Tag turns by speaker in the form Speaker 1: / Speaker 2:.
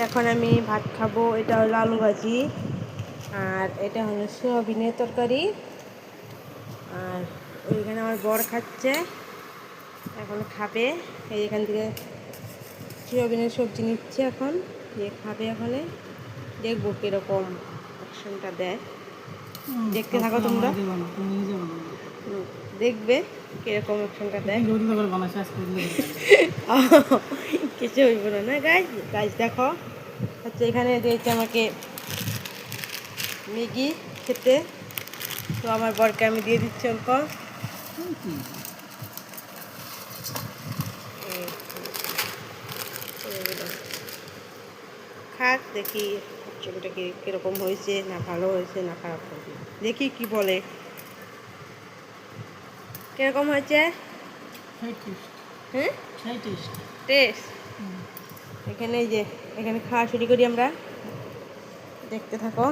Speaker 1: এখন আমি ভাত খাবো। এটা হলো আলু ভাজি, আর এটা হলো সয়াবিনের তরকারি। আর ওইখানে আমার বর খাচ্ছে, এখন খাবে। এই এখান থেকে সয়াবিনের সবজি নিচ্ছে, এখন দিয়ে খাবে। এখানে দেখবো কীরকম অ্যাকশনটা দেয়। দেখতে থাকো তোমরা, দেখবে কীরকম অ্যাকশনটা দেয়। কিছু হইব না গাইজ। গাইজ দেখো হচ্ছে এখানে দিয়েছে আমাকে ম্যাগি খেতে, তো আমার বরকে আমি দিয়ে দিচ্ছি অল্প। খাক, দেখি ছবিটা কীরকম হয়েছে, না ভালো হয়েছে না খারাপ হয়েছে, দেখি কি বলে। কীরকম হয়েছে? হ্যাঁ, টেস্ট। এখানে যে এখানে খাওয়া শুরু করি আমরা, দেখতে থাকো।